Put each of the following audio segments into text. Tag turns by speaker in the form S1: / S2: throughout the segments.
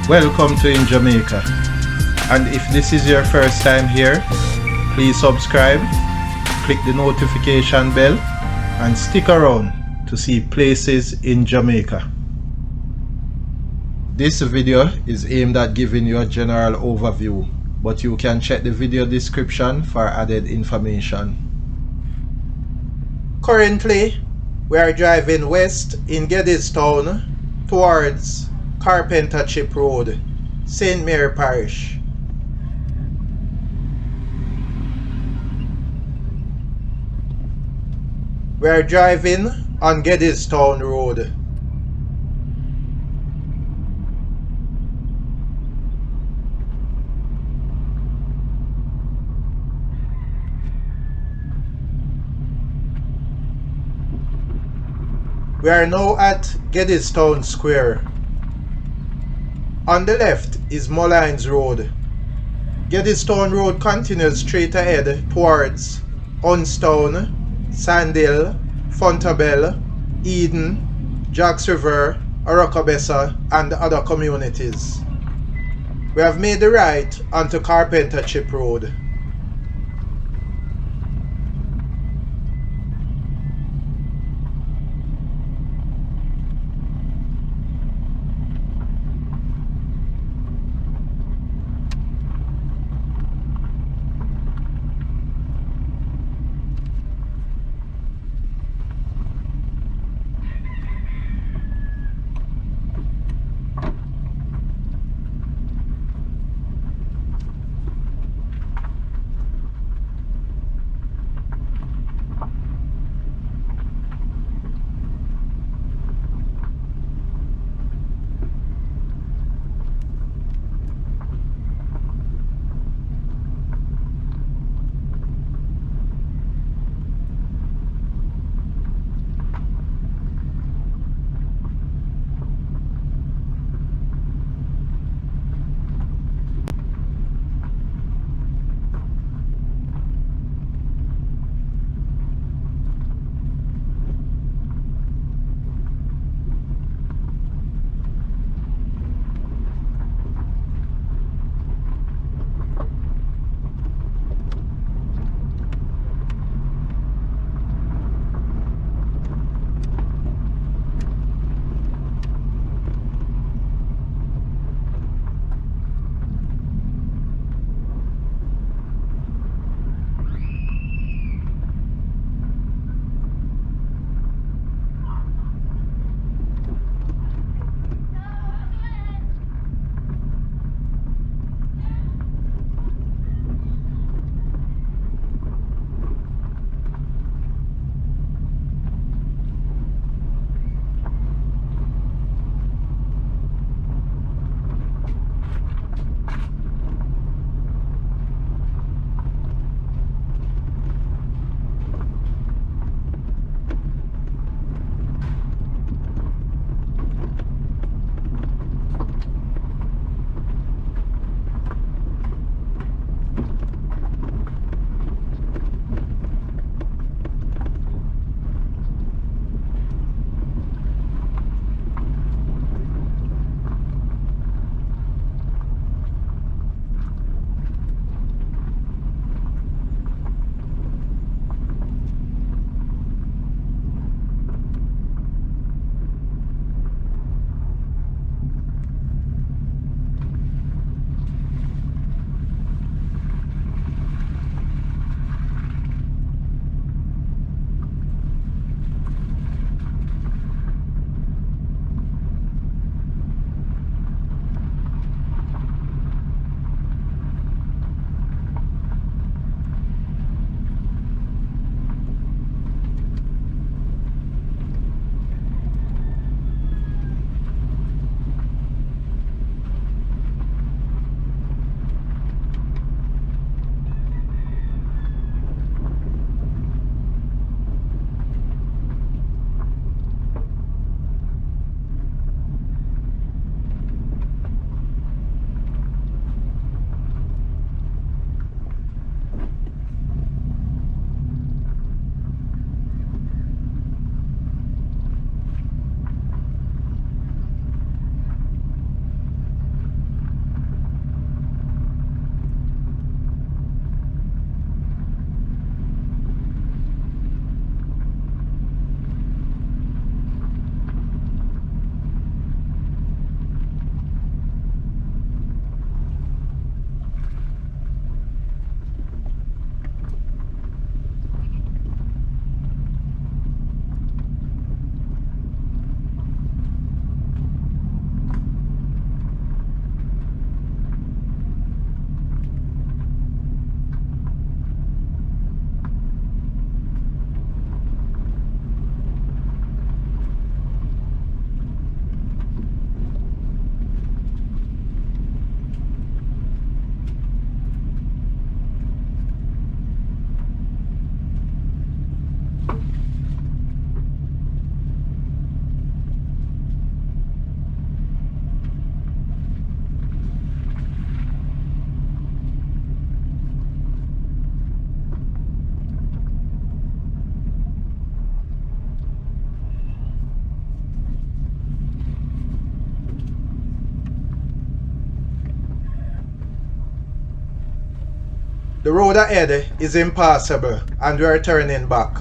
S1: Welcome to InJamaica, and if this is your first time here, please subscribe, click the notification bell, and stick around to see places in Jamaica. This video is aimed at giving you a general overview, but you can check the video description for added information. Currently, we are driving west in Geddes Town towards Carpenter Chip Road, St. Mary Parish. We are driving on Geddes Town Road. We are now at Geddes Town Square. On the left is Molynes Road. Geddes Town Road continues straight ahead towards Unstown, Sandhill, Fontabelle, Eden, Jacks River, Oracabessa, and other communities. We have made the right onto Carpenter Chip Road. The road ahead is impassable and we are turning back.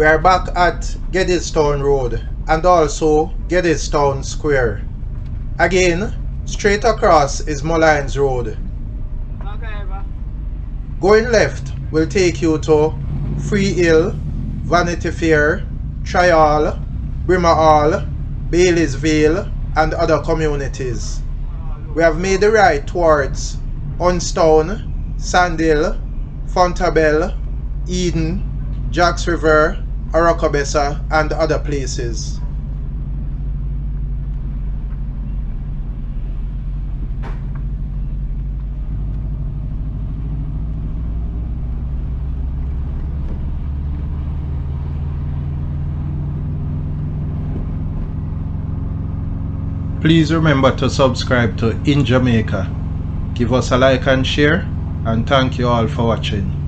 S1: We are back at Geddes Town Road and also Geddes Town Square. Again, straight across is Molynes Road. Going left will take you to Free Hill, Vanity Fair, Tryall, Brimmer Hall, Vale and other communities. We have made the right towards Unstown, Sandhill, Fontabelle, Eden, Jacks River, Oracabessa and other places. Please remember to subscribe to InJamaica. Give us a like and share, and thank you all for watching.